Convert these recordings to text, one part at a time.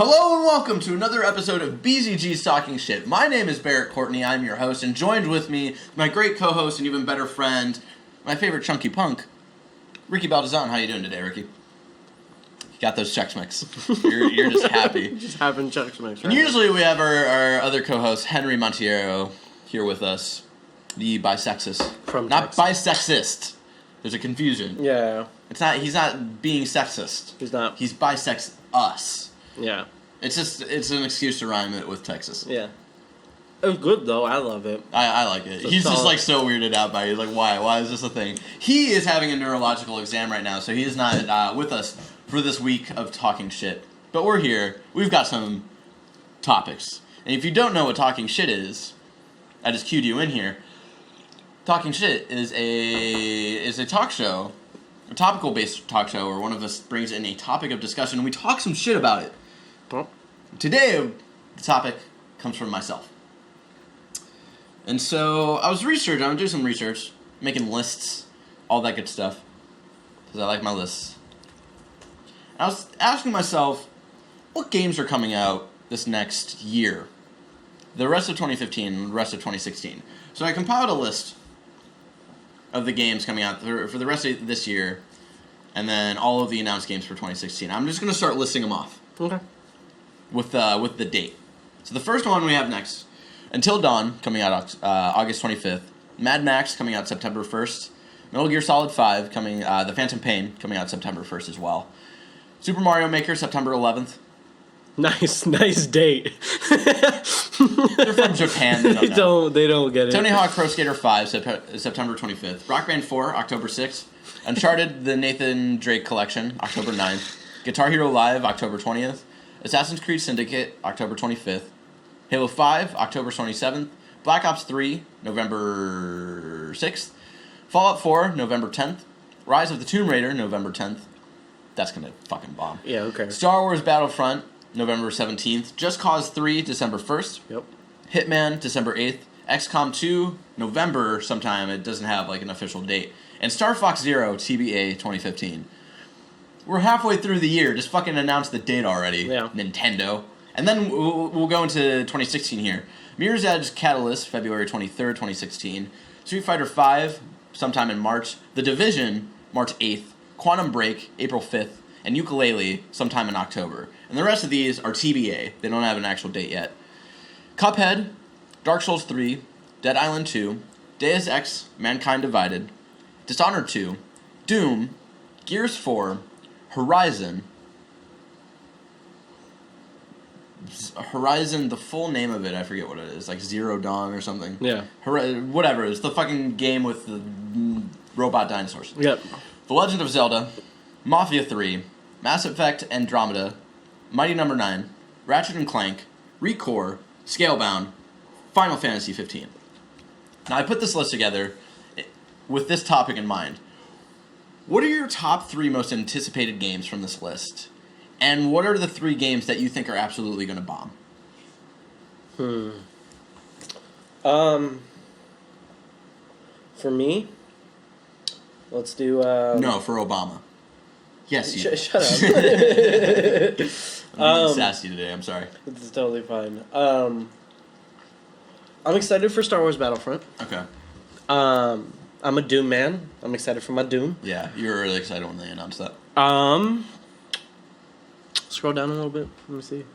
Hello and welcome to another episode of BZG's Talking Shit. My name is Barrett Courtney, I'm your host, and joined with me, my great co-host and even better friend, my favorite chunky punk, Ricky Baldazan. How you doing today, Ricky? You got those Chex Mix. You're just happy. Just having Chex Mix. And usually we have our other co-host, Henry Montiero, here with us, the bisexist. From Not Texas. bisexist. There's a confusion. Yeah. He's not being sexist. He's not. He's bisex us. Yeah. It's an excuse to rhyme it with Texas. Yeah. It was good, though. I love it. I like it. He's just, like, so weirded out by it. He's like, why? Why is this a thing? He is having a neurological exam right now, so he is not with us for this week of talking shit. But we're here. We've got some topics. And if you don't know what talking shit is, I just cued you in here. Talking shit is a talk show, a topical-based talk show where one of us brings in a topic of discussion and we talk some shit about it. Well, Today, the topic comes from myself. And so, I was doing some research, making lists, all that good stuff, because I like my lists. And I was asking myself, what games are coming out this next year? The rest of 2015 and the rest of 2016. So I compiled a list of the games coming out for the rest of this year, and then all of the announced games for 2016. I'm just going to start listing them off. okay. With the date. So the first one we have next, Until Dawn, coming out August 25th. Mad Max, coming out September 1st. Metal Gear Solid 5, The Phantom Pain, coming out September 1st as well. Super Mario Maker, September 11th. Nice date. They're from Japan. They don't get it. Tony Hawk Pro Skater 5, September 25th. Rock Band 4, October 6th. Uncharted, the Nathan Drake Collection, October 9th. Guitar Hero Live, October 20th. Assassin's Creed Syndicate, October 25th. Halo 5, October 27th. Black Ops 3, November 6th. Fallout 4, November 10th. Rise of the Tomb Raider, November 10th. That's gonna fucking bomb. Yeah, okay. Star Wars Battlefront, November 17th. Just Cause 3, December 1st. Yep. Hitman, December 8th. XCOM 2, November sometime. It doesn't have like an official date. And Star Fox Zero, TBA 2015. We're halfway through the year. Just fucking announce the date already, Yeah. Nintendo. And then we'll go into 2016 here. Mirror's Edge Catalyst, February 23rd, 2016. Street Fighter V, sometime in March. The Division, March 8th. Quantum Break, April 5th. And Yooka-Laylee, sometime in October. And the rest of these are TBA. They don't have an actual date yet. Cuphead, Dark Souls 3, Dead Island 2, Deus Ex, Mankind Divided, Dishonored 2, Doom, Gears 4, Horizon, the full name of it, I forget what it is, like Zero Dawn or something. Yeah. Whatever, it's the fucking game with the robot dinosaurs. Yep. The Legend of Zelda, Mafia 3, Mass Effect Andromeda, Mighty No. 9, Ratchet & Clank, ReCore, Scalebound, Final Fantasy 15. Now, I put this list together with this topic in mind. What are your top 3 most anticipated games from this list? And what are the 3 games that you think are absolutely going to bomb? For me, let's do... No, for Obama. Yes, you. Shut up. I'm being sassy today, I'm sorry. It's totally fine. I'm excited for Star Wars Battlefront. Okay. I'm a Doom man. I'm excited for my Doom. Yeah, you were really excited when they announced that. Scroll down a little bit. Let me see.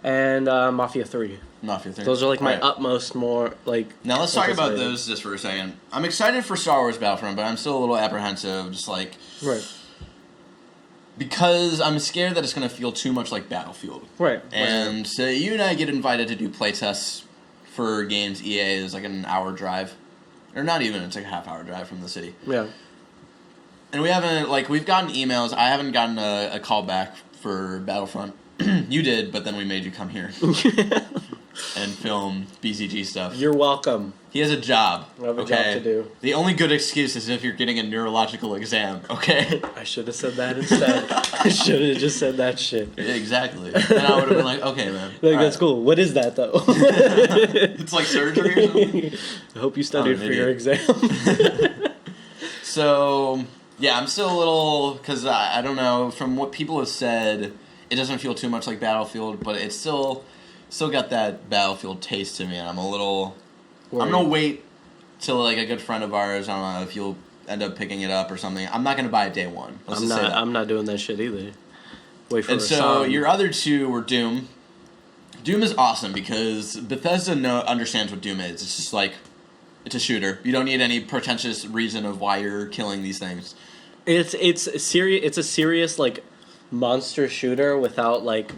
And Mafia 3. Mafia 3. Those are like my Right. utmost more like... Now let's talk about anticipated. those just for a second. I'm excited for Star Wars Battlefront, but I'm still a little apprehensive, just like... Right. Because I'm scared that it's going to feel too much like Battlefield. Right. And so you and I get invited to do playtests for games. EA is like an hour drive. Or not even, it's like a half-hour drive from the city. Yeah. And we haven't, like, we've gotten emails. I haven't gotten a call back for Battlefront. You did, but then we made you come here and film BCG stuff. You're welcome. He has a job. I have a job to do. The only good excuse is if you're getting a neurological exam, okay? I should have said that instead. I should have just said that shit. Yeah, exactly. And I would have been like, okay, man. Like, All that's right. cool. What is that, though? It's like surgery or something? I hope you studied I'm for an your idiot. exam. So, yeah, I'm still a little... Because I don't know, from what people have said, It doesn't feel too much like Battlefield, but it's still got that Battlefield taste to me, and I'm a little... I'm going to wait till, like, a good friend of ours, I don't know if you'll end up picking it up or something. I'm not going to buy it day one. I'm not doing that shit either. Wait for and so your other two were Doom. Doom is awesome because Bethesda understands what Doom is. It's just like, it's a shooter. You don't need any pretentious reason of why you're killing these things. It's a serious like monster shooter without like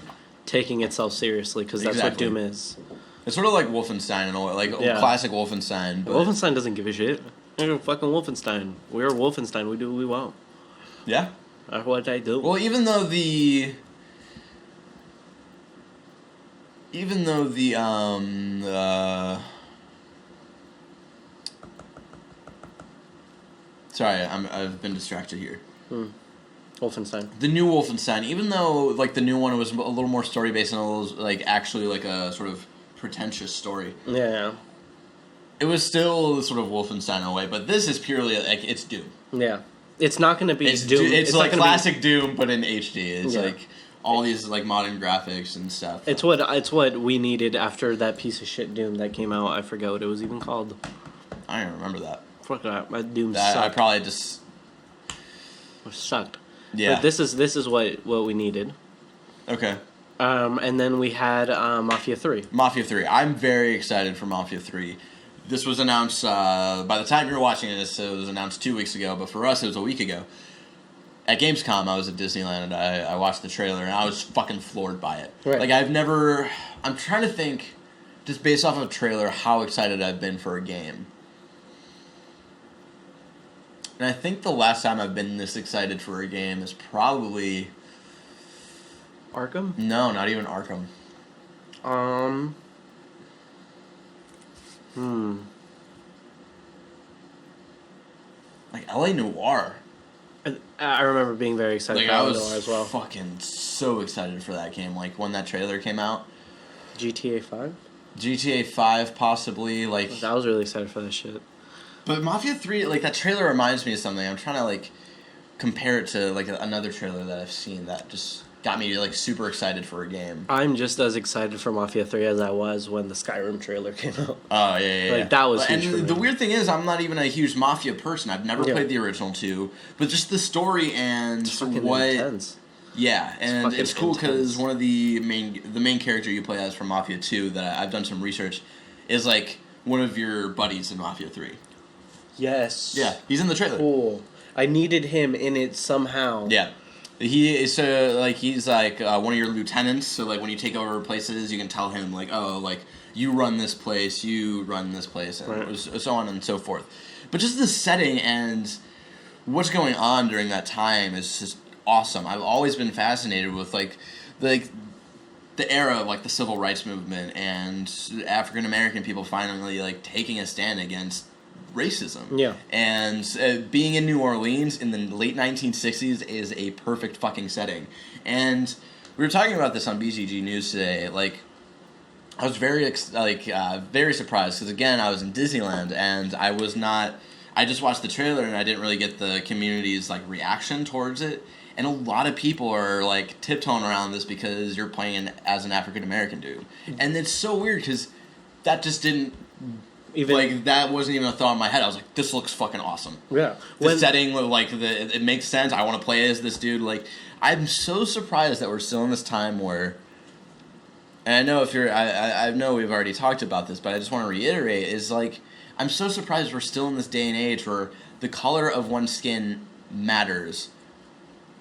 taking itself seriously, because that's what Doom is. It's sort of like Wolfenstein, classic Wolfenstein. But Wolfenstein doesn't give a shit. We're fucking Wolfenstein. We're Wolfenstein. We do what we want. Yeah. That's what I do. Well, even though the sorry, I've been distracted here. Wolfenstein. The new Wolfenstein, even though like the new one was a little more story based and a little like actually like a sort of pretentious story. Yeah. It was still sort of Wolfenstein in a way, but this is purely like it's Doom. Yeah. It's not going to be Doom. It's like classic Doom, but in HD. It's like all these like modern graphics and stuff. It's what we needed after that piece of shit Doom that came out. I forget what it was even called. I don't even remember that. Fuck that. My Doom sucked. I probably just sucked. Yeah. But this is what we needed. Okay. And then we had Mafia 3. Mafia 3. I'm very excited for Mafia 3. This was announced, by the time you're watching this, it was announced 2 weeks ago, but for us, it was a week ago. At Gamescom, I was at Disneyland, and I watched the trailer, and I was fucking floored by it. Right. Like, I'm trying to think, just based off of a trailer, how excited I've been for a game. And I think the last time I've been this excited for a game is probably... Arkham? No, not even Arkham. Like LA Noire. I remember being very excited for LA Noire as well. I was fucking so excited for that game. Like when that trailer came out. GTA 5? GTA 5 possibly. Like I was really excited for that shit. But Mafia 3, like that trailer reminds me of something. I'm trying to like compare it to like another trailer that I've seen that just got me like super excited for a game. I'm just as excited for Mafia 3 as I was when the Skyrim trailer came out. Oh, yeah. Like, that was huge. And the weird thing is, I'm not even a huge Mafia person. I've never played the original two, but just the story and it's fucking what... intense. Yeah, and it's cool because one of the main character you play as from Mafia 2 that I've done some research is like one of your buddies in Mafia 3. Yes. Yeah, he's in the trailer. Cool. I needed him in it somehow. Yeah. He is he's like one of your lieutenants. So like when you take over places, you can tell him like, oh, like you run this place, and so on and so forth. But just the setting and what's going on during that time is just awesome. I've always been fascinated with like the era of like the civil rights movement and African American people finally like taking a stand against racism. Yeah. And being in New Orleans in the late 1960s is a perfect fucking setting. And we were talking about this on BGG News today. Like, I was very surprised because again I was in Disneyland and I just watched the trailer and I didn't really get the community's like reaction towards it. And a lot of people are like tiptoeing around this because you're playing as an African American dude. And it's so weird because that just didn't. That wasn't even a thought in my head. I was like, this looks fucking awesome. Yeah. The setting, like, it makes sense. I want to play as this dude. Like, I'm so surprised that we're still in this time where... And I know I know we've already talked about this, but I just want to reiterate, is, like, I'm so surprised we're still in this day and age where the color of one's skin matters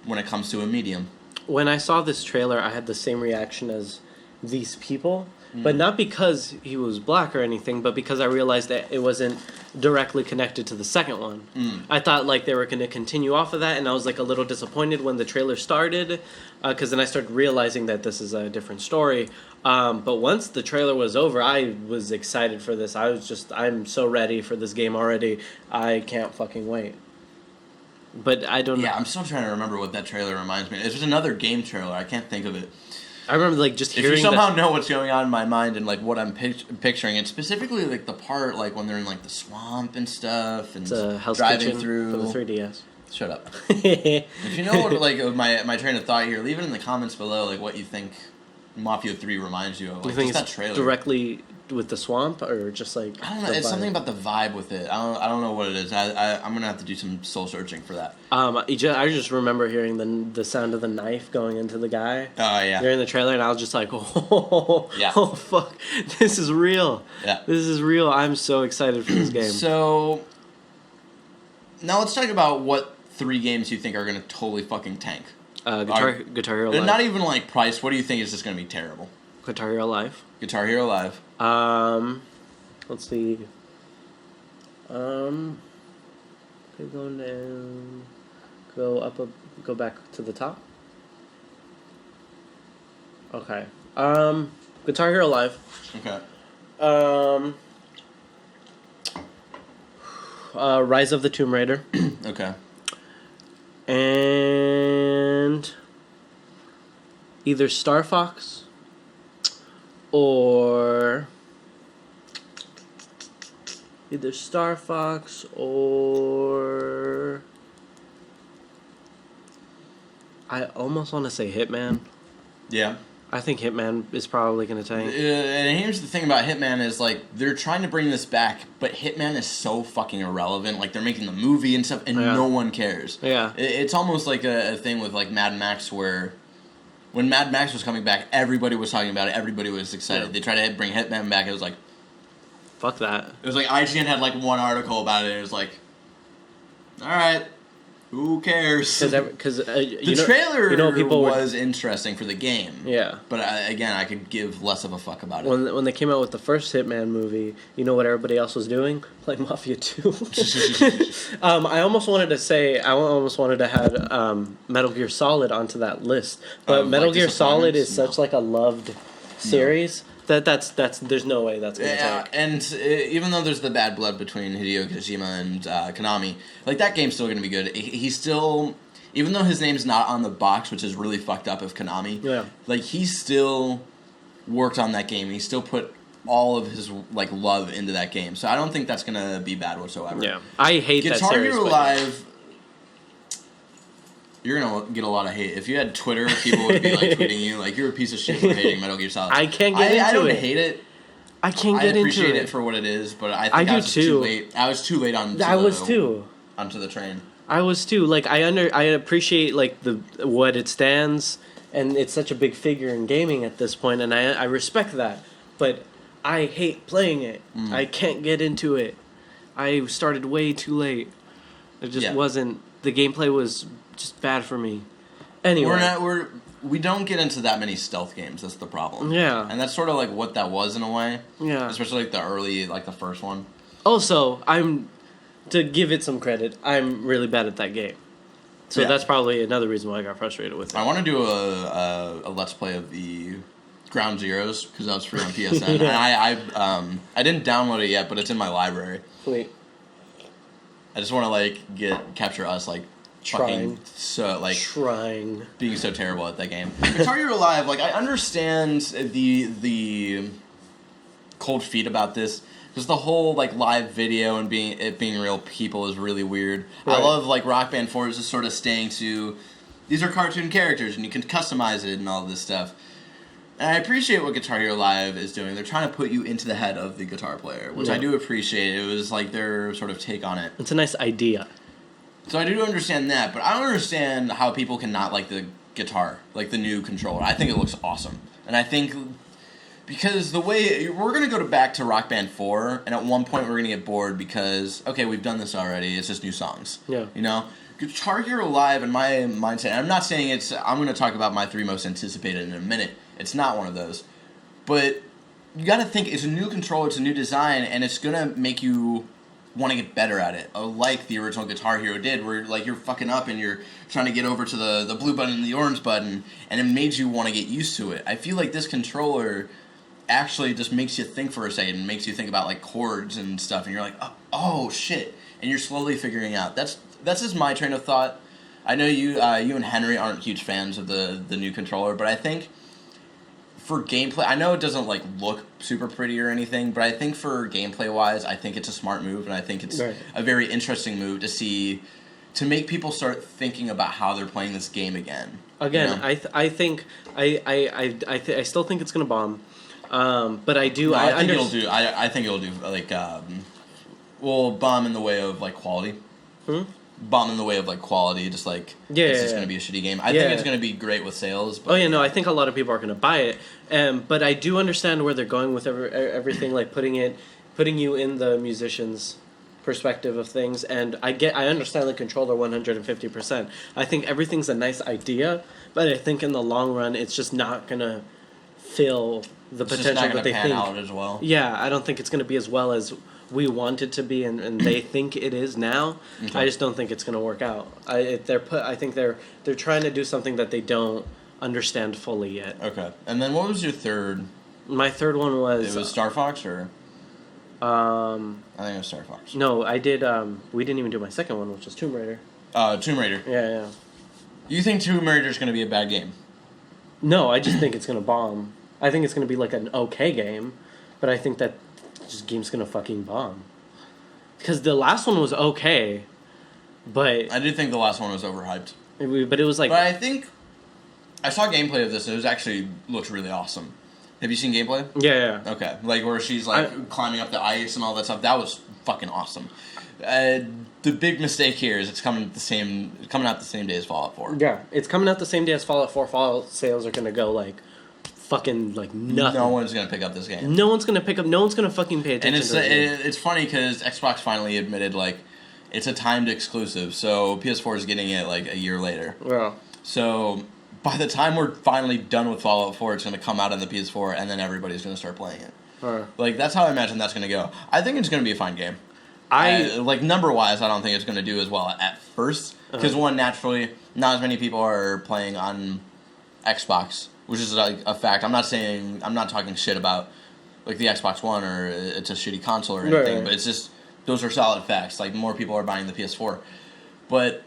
when it comes to a medium. When I saw this trailer, I had the same reaction as these people... But not because he was black or anything, but because I realized that it wasn't directly connected to the second one. I thought like they were going to continue off of that, and I was like a little disappointed when the trailer started, because then I started realizing that this is a different story. But once the trailer was over, I was excited for this. I'm so ready for this game already. I can't fucking wait. But I don't know. Yeah, I'm still trying to remember what that trailer reminds me of. It's just another game trailer. I can't think of it. I remember like just hearing. If you somehow know what's going on in my mind and like what I'm picturing, and specifically like the part like when they're in like the swamp and stuff and it's a Hell's driving Kitchen through for the 3DS. Shut up. If you know what, like, my train of thought here, leave it in the comments below, like, what you think Mafia 3 reminds you of. Like, you think just it's that trailer. Directly with the swamp, or just like... I don't know, it's something about the vibe with it. I don't know what it is. I'm going to have to do some soul searching for that. I just remember hearing the sound of the knife going into the guy. Oh, yeah. During the trailer, and I was just like, oh, yeah. Oh, fuck. This is real. Yeah. This is real. I'm so excited for this game. So, now let's talk about what 3 games you think are going to totally fucking tank. Guitar Hero Live. Not even, like, price. What do you think is just going to be terrible? Guitar Hero Live. Guitar Hero Live. Let's see. Going down. Go back to the top. Okay. Guitar Hero Live. Okay. Rise of the Tomb Raider. Okay. And either Star Fox or I almost want to say Hitman. Yeah. I think Hitman is probably going to tank. And here's the thing about Hitman is, like, they're trying to bring this back, but Hitman is so fucking irrelevant. Like, they're making the movie and stuff, and no one cares. Yeah. It's almost like a thing with, like, Mad Max, where when Mad Max was coming back, everybody was talking about it. Everybody was excited. Yeah. They tried to bring Hitman back. It was like... Fuck that. It was like IGN had, like, one article about it, and it was like... Alright. Who cares? Because the trailer was interesting for the game. Yeah. But again, I could give less of a fuck about it. When they came out with the first Hitman movie, you know what everybody else was doing? Playing Mafia 2. I almost wanted to have Metal Gear Solid onto that list, but Metal Gear Solid is such like a loved series. That's there's no way that's going to take. And even though there's the bad blood between Hideo Kojima and Konami, like, that game's still going to be good. He's still, even though his name's not on the box, which is really fucked up of Konami, like, he still worked on that game. He still put all of his, like, love into that game. So I don't think that's going to be bad whatsoever. Yeah, I hate that series. Guitar Hero Live... You're going to get a lot of hate. If you had Twitter, people would be, like, tweeting you, like, you're a piece of shit for hating Metal Gear Solid. I can't get into it. I don't hate it. I can't get into it. I appreciate it for what it is, but I think I was too late. I was too late onto the train. I was too. Like, I appreciate, like, what it stands, and it's such a big figure in gaming at this point, and I respect that. But I hate playing it. I can't get into it. I started way too late. It just wasn't... The gameplay was... just bad for me. Anyway, we don't get into that many stealth games. That's the problem. Yeah, and that's sort of like what that was in a way. Yeah, especially like the early, like the first one. Also, to give it some credit, I'm really bad at that game. So that's probably another reason why I got frustrated with it. I want to do a let's play of the Ground Zeroes because that was free on PSN. And I didn't download it yet, but it's in my library. Sweet. I just want to like capture us like. Trying being so terrible at that game. Guitar Hero Live, like, I understand the cold feet about this because the whole like live video and being real people is really weird. Right. I love like Rock Band 4 is just sort of staying to these are cartoon characters and you can customize it and all this stuff. And I appreciate what Guitar Hero Live is doing. They're trying to put you into the head of the guitar player, which I do appreciate. It was like their sort of take on it. It's a nice idea. So I do understand that, but I don't understand how people cannot like the guitar, like the new controller. I think it looks awesome. And I think, because the way, we're going to go back to Rock Band 4, and at one point we're going to get bored because, okay, we've done this already, it's just new songs. Yeah. You know? Guitar Hero Live, in my mindset, I'm not saying I'm going to talk about my 3 most anticipated in a minute. It's not one of those. But you got to think, it's a new controller, it's a new design, and it's going to make you want to get better at it, like the original Guitar Hero did, where like you're fucking up and you're trying to get over to the blue button and the orange button, and it made you want to get used to it. I feel like this controller actually just makes you think for a second, and makes you think about like chords and stuff, and you're like, oh shit, and you're slowly figuring out. That's just my train of thought. I know you and Henry aren't huge fans of the new controller, but I think for gameplay, I know it doesn't like look super pretty or anything, but I think for gameplay wise, I think it's a smart move, and I think it's a very interesting move to see to make people start thinking about how they're playing this game again. Again, you know? I still think it's gonna bomb, but I do. No, I think it'll do. I think it'll do like will bomb in the way of like quality. Bomb in the way of like quality, just like this is going to be a shitty game. I think it's going to be great with sales. But, I think a lot of people are going to buy it, but I do understand where they're going with everything, like putting you in the musician's perspective of things, and I understand the controller 150%. I think everything's a nice idea, but I think in the long run, it's just not going to fill the potential that they think. Out as well. Yeah, I don't think it's going to be as well as we want it to be, and they think it is now. Okay. I just don't think it's going to work out. I think they're trying to do something that they don't understand fully yet. Okay, and then what was your third? My third one was. It was Star Fox, or. I think it was Star Fox. No, I did. We didn't even do my second one, which was Tomb Raider. Tomb Raider. Yeah. You think Tomb Raider is going to be a bad game? No, I just think it's going to bomb. I think it's going to be like an okay game, but I think that this game's going to fucking bomb. Because the last one was okay, but... I do think the last one was overhyped. But it was like... But I think... I saw gameplay of this, and it looked really awesome. Have you seen gameplay? Yeah. Okay. Like, where she's, climbing up the ice and all that stuff. That was fucking awesome. The big mistake here is it's coming out the same day as Fallout 4. Yeah, it's coming out the same day as Fallout 4. Fallout sales are going to go, fucking, nothing. No one's going to pick up this game. No one's going to fucking pay attention to it. And it's funny, because Xbox finally admitted, it's a timed exclusive, so PS4 is getting it, a year later. Yeah. So... by the time we're finally done with Fallout 4, it's going to come out on the PS4, and then everybody's going to start playing it. That's how I imagine that's going to go. I think it's going to be a fine game. Number-wise, I don't think it's going to do as well at first. Because, one, naturally, not as many people are playing on Xbox, which is, a fact. I'm not talking shit about, the Xbox One, or it's a shitty console or anything, but it's just, those are solid facts. More people are buying the PS4. But...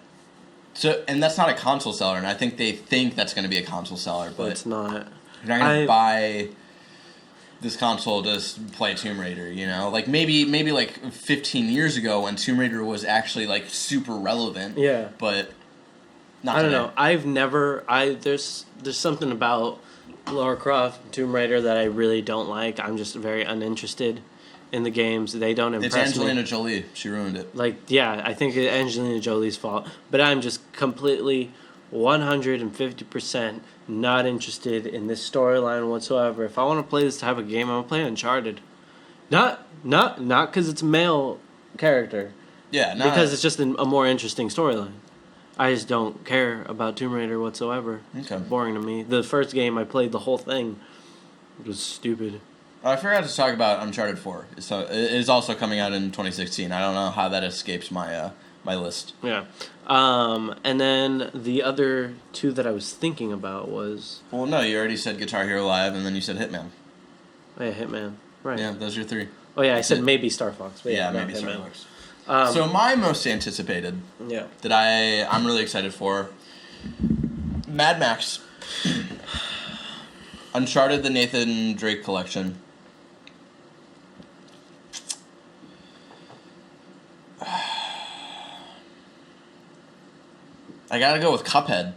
So, and that's not a console seller, and I think they think that's going to be a console seller, but it's not. You're not going to buy this console to play Tomb Raider, Maybe 15 years ago when Tomb Raider was actually, super relevant. Yeah. But not I today. don't know. There's something about Lara Croft and Tomb Raider that I really don't like. I'm just very uninterested in the games. They don't impress me. It's Angelina Jolie. She ruined it. I think it's Angelina Jolie's fault. But I'm just completely 150% not interested in this storyline whatsoever. If I want to play this type of game, I'm going to play Uncharted. Not because it's a male character. Yeah, because it's just a more interesting storyline. I just don't care about Tomb Raider whatsoever. Okay. It's boring to me. The first game, I played the whole thing. It was stupid. I forgot to talk about Uncharted 4. So it is also coming out in 2016. I don't know how that escapes my my list. Yeah. And then the other two that I was thinking about was... Well, no, you already said Guitar Hero Live, and then you said Hitman. Oh, yeah, Hitman. Right. Yeah, those are your three. Oh, yeah, I said maybe Star Fox. But yeah, maybe Star Fox. So my most anticipated that I'm really excited for, Mad Max. Uncharted, the Nathan Drake collection. I gotta go with Cuphead.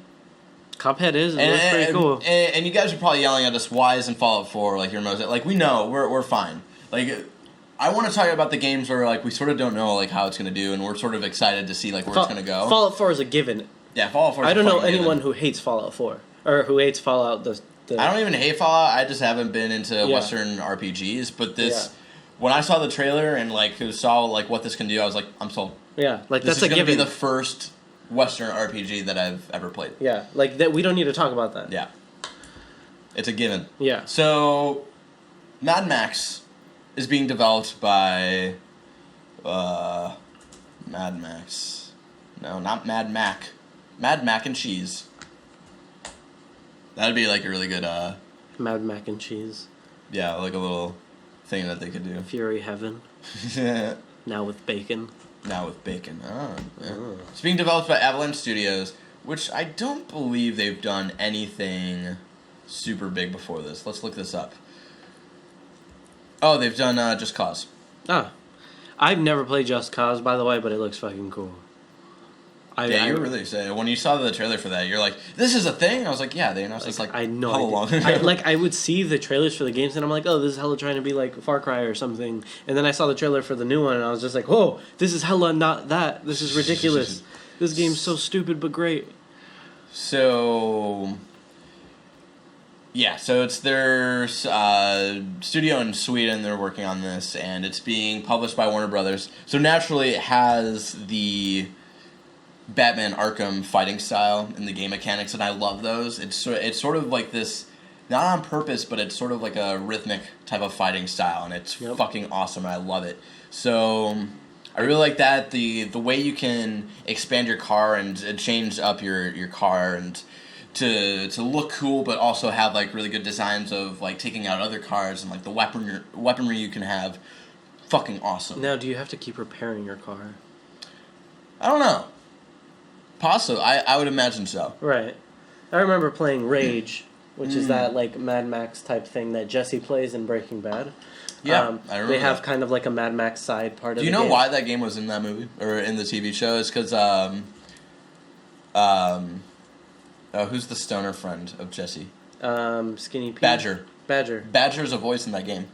Cuphead is pretty cool. And you guys are probably yelling at us, why isn't Fallout 4 your most... we know, we're fine. I want to talk about the games where, we sort of don't know, how it's going to do, and we're sort of excited to see, where it's going to go. Fallout 4 is a given. Yeah, Fallout 4 is I don't know anyone who hates Fallout 4. Or who hates Fallout... I don't even hate Fallout, I just haven't been into Western RPGs, but this... Yeah. When I saw the trailer and, saw, what this can do, I was like, I'm sold. Yeah, that's a given. This is going to be the first Western RPG that I've ever played. Yeah, that we don't need to talk about that. Yeah. It's a given. Yeah. So, Mad Max is being developed by Mad Max. No, not Mad Mac. Mad Mac and Cheese. That'd be a really good Mad Mac and Cheese. Yeah, a little thing that they could do. Fury Heaven. Now with bacon. Oh, yeah. It's being developed by Avalanche Studios, which I don't believe they've done anything super big before this. Let's look this up. Oh, they've done Just Cause. Ah. I've never played Just Cause, by the way, but it looks fucking cool. Yeah, you were really excited. When you saw the trailer for that, you're like, this is a thing? I was like, yeah, they announced this I know how long I would see the trailers for the games and I'm like, oh, this is hella trying to be like Far Cry or something. And then I saw the trailer for the new one and I was just like, whoa, this is hella not that. This is ridiculous. This game's so stupid but great. So... Yeah, so it's their studio in Sweden. They're working on this, and it's being published by Warner Brothers. So naturally, it has the Batman Arkham fighting style and the game mechanics, and I love those. It's sort of like this, not on purpose, but it's sort of like a rhythmic type of fighting style, and it's fucking awesome, and I love it. So I really like that. The way you can expand your car and change up your car and to look cool, but also have like really good designs of like taking out other cars and like the weaponry you can have, fucking awesome. Now, do you have to keep repairing your car? I don't know. Possibly. I would imagine so. Right. I remember playing Rage, which is that like Mad Max type thing that Jesse plays in Breaking Bad. Yeah, I remember. They have kind of like a Mad Max side part of the game. Do you know why that game was in that movie or in the TV show? It's because who's the stoner friend of Jesse? Skinny Pete. Badger. Badger's a voice in that game.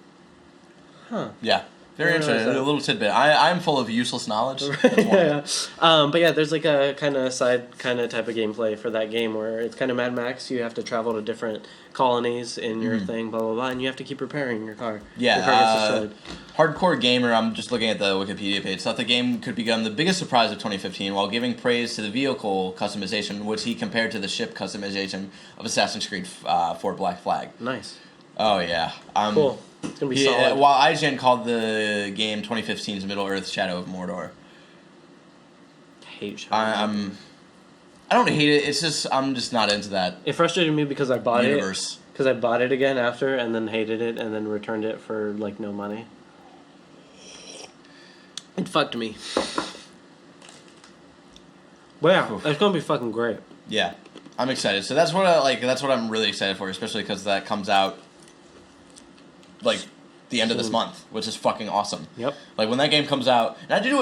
Huh. Yeah. Very interesting. A little tidbit. I'm full of useless knowledge. Yeah. But yeah, there's like a kind of side kind of type of gameplay for that game where it's kind of Mad Max. You have to travel to different colonies in your thing, blah, blah, blah, and you have to keep repairing your car. Yeah. Your car gets destroyed. Hardcore Gamer, I'm just looking at the Wikipedia page, thought the game could become the biggest surprise of 2015 while giving praise to the vehicle customization, which he compared to the ship customization of Assassin's Creed 4 Black Flag. Nice. Oh, yeah. Cool. It's going to be solid. While IGN called the game 2015's Middle-earth Shadow of Mordor. I hate Shadow of Mordor. I don't hate it, it's just, I'm just not into that. It frustrated me because I bought universe. it. Because I bought it again after and then hated it and then returned it for like no money. It fucked me. But yeah, it's going to be fucking great. Yeah. I'm excited. So that's what I'm really excited for, especially because that comes out like the end of this month, which is fucking awesome. Yep. Like when that game comes out, and I do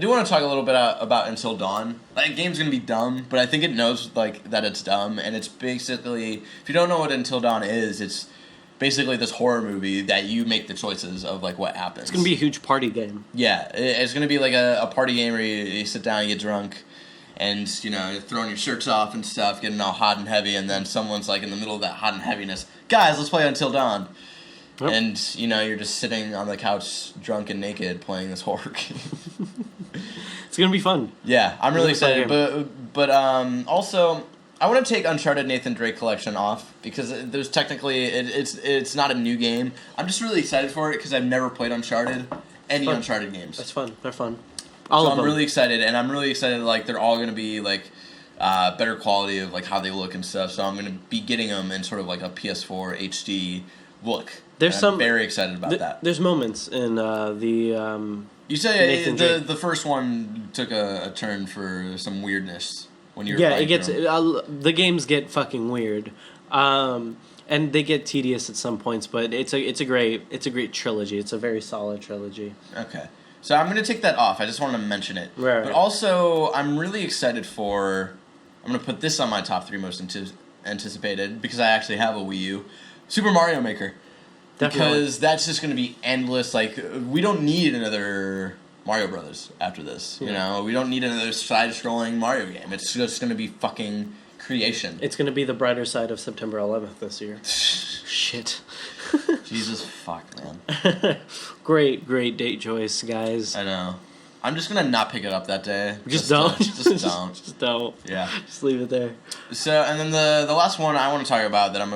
want to talk a little bit about Until Dawn. That game's gonna be dumb, but I think it knows like that it's dumb, and it's basically, if you don't know what Until Dawn is, it's basically this horror movie that you make the choices of like what happens. It's gonna be a huge party game. Yeah, it's gonna be like a party game where you sit down, you get drunk, and you know you're throwing your shirts off and stuff, getting all hot and heavy, and then someone's like in the middle of that hot and heaviness, guys, let's play Until Dawn. Yep. And, you know, you're just sitting on the couch drunk and naked playing this horror game. It's going to be fun. Yeah, I'm really excited. But also, I want to take Uncharted Nathan Drake Collection off because there's technically, it's not a new game. I'm just really excited for it because I've never played Uncharted, Uncharted games. That's fun. They're fun. I'm really excited, and I'm really excited, like, they're all going to be, like, better quality of, like, how they look and stuff. So I'm going to be getting them in sort of, like, a PS4 HD look. I'm very excited about that. There's moments in the you say the first one took a turn for some weirdness when you were it gets the games get fucking weird, and they get tedious at some points. But it's a great trilogy. It's a very solid trilogy. Okay, so I'm gonna take that off. I just wanted to mention it. Right. But also, I'm really excited for. I'm gonna put this on my top 3 most anticipated because I actually have a Wii U. Super Mario Maker. Definitely. Because that's just going to be endless. Like, we don't need another Mario Brothers after this. You know, we don't need another side-scrolling Mario game. It's just going to be fucking creation. It's going to be the brighter side of September 11th this year. Shit. Jesus fuck, man. Great date choice, guys. I know. I'm just going to not pick it up that day. Just don't. Just don't. Just don't. Yeah. Just leave it there. So, and then the last one I want to talk about that I'm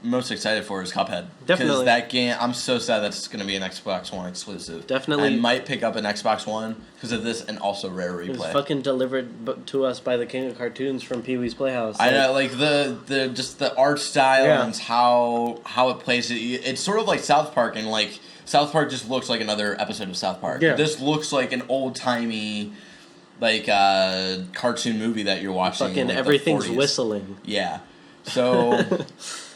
most excited for is Cuphead. Definitely. Because that game, I'm so sad that's going to be an Xbox One exclusive. Definitely. I might pick up an Xbox One because of this and also Rare Replay. It was fucking delivered to us by the King of Cartoons from Pee-wee's Playhouse. I know, like the just the art style and how it plays. It's sort of like South Park, and like South Park just looks like another episode of South Park. Yeah. This looks like an old-timey like cartoon movie that you're watching. Fucking in, like, everything's the 40s. Whistling. Yeah. So,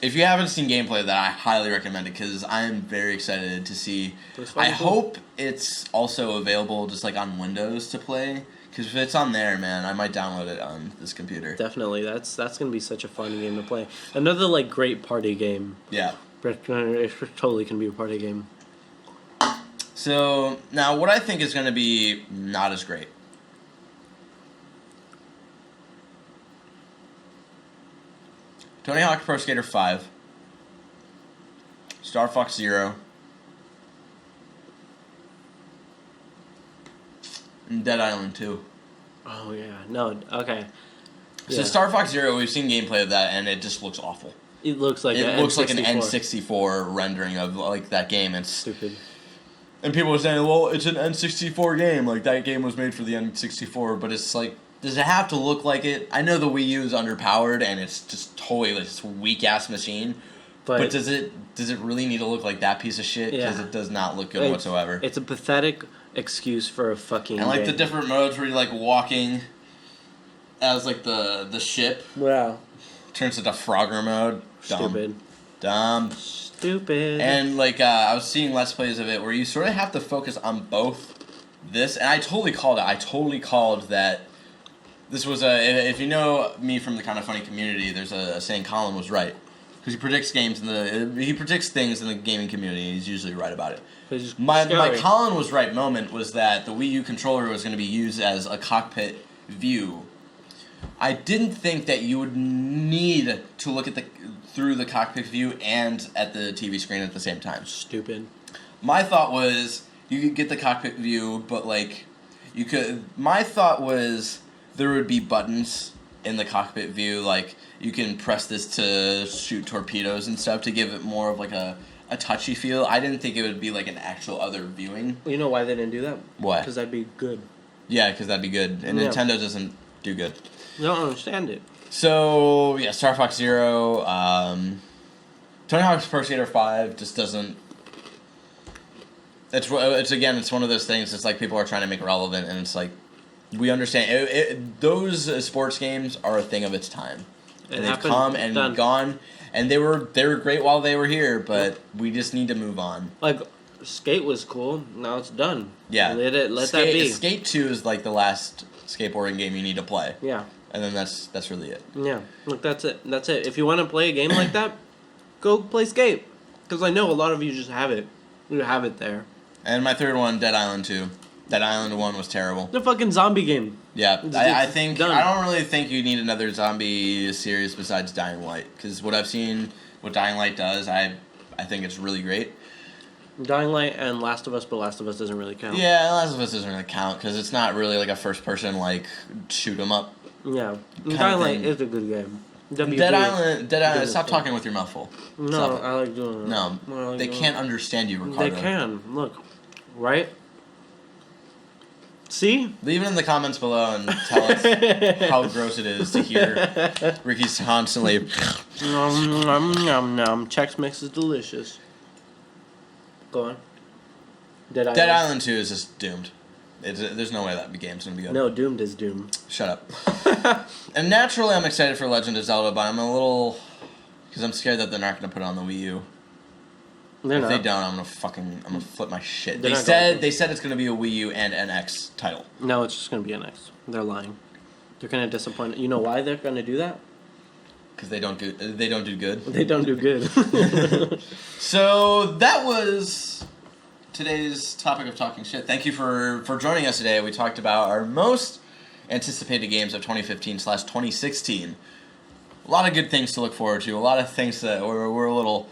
if you haven't seen gameplay of that, I highly recommend it because I am very excited to see. I hope it's also available just like on Windows to play Because if it's on there, man, I might download it on this computer. Definitely, that's gonna be such a fun game to play. Another like great party game. Yeah. It's totally can be a party game. So now, what I think is going to be not as great. Tony Hawk Pro Skater 5, Star Fox Zero, and Dead Island 2. Oh yeah, no, okay. So Yeah. Star Fox Zero, we've seen gameplay of that, and it just looks awful. It looks like It looks like an N64. N64 rendering of like that game. It's Stupid. And people are saying, well, it's an N64 game. Like, that game was made for the N64. But it's like, does it have to look like it? I know the Wii U is underpowered, and it's just totally like, this weak-ass machine. But does it really need to look like that piece of shit? Because it does not look good whatsoever. It's a pathetic excuse for a fucking And, like, game. the different modes where you're, like, walking as, like, the ship. Wow. Turns into Frogger mode. Stupid. Dumb. Stupid. And, like, I was seeing Let's Plays of it where you sort of have to focus on both this, and I totally called it. I totally called that this was if you know me from the Kind of Funny community, there's a saying Colin was right. Because he predicts he predicts things in the gaming community, and he's usually right about it. My Colin was right moment was that the Wii U controller was going to be used as a cockpit view. I didn't think that you would need to look at through the cockpit view and at the TV screen at the same time. Stupid. My thought was you could get the cockpit view, but like you could. My thought was there would be buttons in the cockpit view, like you can press this to shoot torpedoes and stuff to give it more of like a touchy feel. I didn't think it would be like an actual other viewing. You know why they didn't do that? Why? Because that'd be good. Yeah, because that'd be good, and Nintendo doesn't do good. I don't understand it. So, yeah, Star Fox Zero, Tony Hawk's Pro Skater 5 just doesn't... It's one of those things, it's like people are trying to make relevant, and it's like, we understand, those sports games are a thing of its time. And they've come and gone, and they were great while they were here, but we just need to move on. Like, Skate was cool, now it's done. Yeah. Let that be. Skate 2 is like the last skateboarding game you need to play. Yeah. And then that's really it. Yeah, look, that's it. That's it. If you want to play a game like that, go play Skate. Because I know a lot of you just have it. You have it there. And my third one, Dead Island 2. Dead Island 1 was terrible. The fucking zombie game. Yeah, I think done. I don't really think you need another zombie series besides Dying Light. Because what I've seen, what Dying Light does, I think it's really great. Dying Light and Last of Us, but Last of Us doesn't really count. Yeah, Last of Us doesn't really count because it's not really like a first person like shoot 'em up. Yeah, Dying Light is a good game. Dead Island. Stop talking with your mouth full. No, Stop. I like doing it. No, like they can't understand you, Ricardo. They can. Look, right? See? Leave it in the comments below and tell us how gross it is to hear Ricky's constantly. Nom nom nom. Chex Mix is delicious. Go on. Dead Island 2 is just doomed. There's no way that game's gonna be good. No, doomed is doomed. Shut up. And naturally, I'm excited for Legend of Zelda, but I'm a little because I'm scared that they're not gonna put it on the Wii U. If they don't, I'm gonna flip my shit. They said it's gonna be a Wii U and NX title. No, it's just gonna be NX. They're lying. They're gonna disappoint. You know why they're gonna do that? Because they don't do good. They don't do good. So that was today's topic of talking shit. Thank you for joining us today. We talked about our most anticipated games of 2015/2016. A lot of good things to look forward to. A lot of things that we're a little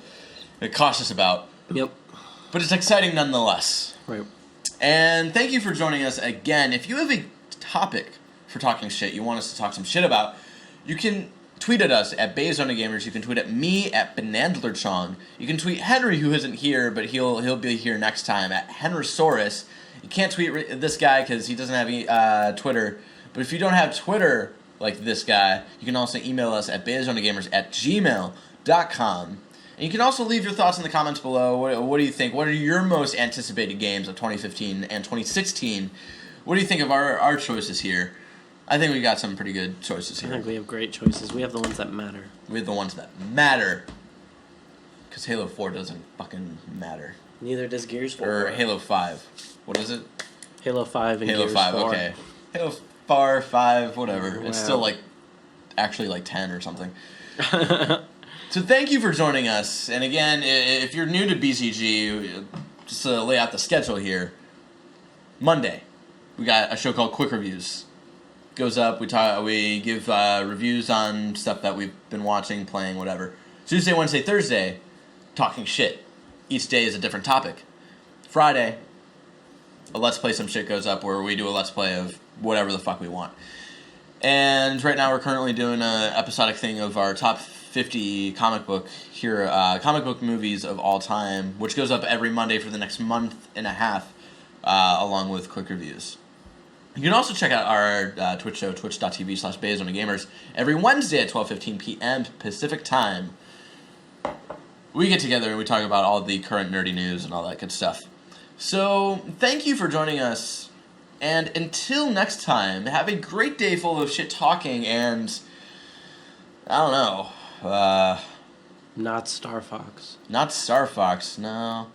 cautious about. Yep. But it's exciting nonetheless. Right. And thank you for joining us again. If you have a topic for talking shit you want us to talk some shit about, you can tweet at us at baiazonagamers. You can tweet at me at Benandlerchong. You can tweet Henry, who isn't here, but he'll be here next time, at Henrysaurus. You can't tweet this guy because he doesn't have Twitter. But if you don't have Twitter like this guy, you can also email us at baiazonagamers@gmail.com. And you can also leave your thoughts in the comments below. What do you think? What are your most anticipated games of 2015 and 2016? What do you think of our choices here? I think we got some pretty good choices here. I think we have great choices. We have the ones that matter. We have the ones that matter. Because Halo 4 doesn't fucking matter. Neither does Gears 4. Or Halo 5. What is it? Halo 5 and Halo Gears 5, 4. okay. bar 5, whatever. Wow. It's still like actually like 10 or something. So thank you for joining us. And again, if you're new to BCG, just to lay out the schedule here, Monday, we got a show called Quick Reviews. Goes up, we give reviews on stuff that we've been watching, playing, whatever. Tuesday, Wednesday, Thursday, talking shit. Each day is a different topic. Friday, a Let's Play Some Shit goes up where we do a Let's Play of whatever the fuck we want. And right now we're currently doing an episodic thing of our top 50 comic book movies of all time, which goes up every Monday for the next month and a half, along with quick reviews. You can also check out our Twitch show, twitch.tv/baiazonagamers, every Wednesday at 12:15 p.m. Pacific time. We get together and we talk about all the current nerdy news and all that good stuff. So, thank you for joining us. And until next time, have a great day full of shit talking and, I don't know, Not Star Fox. not Star Fox, no.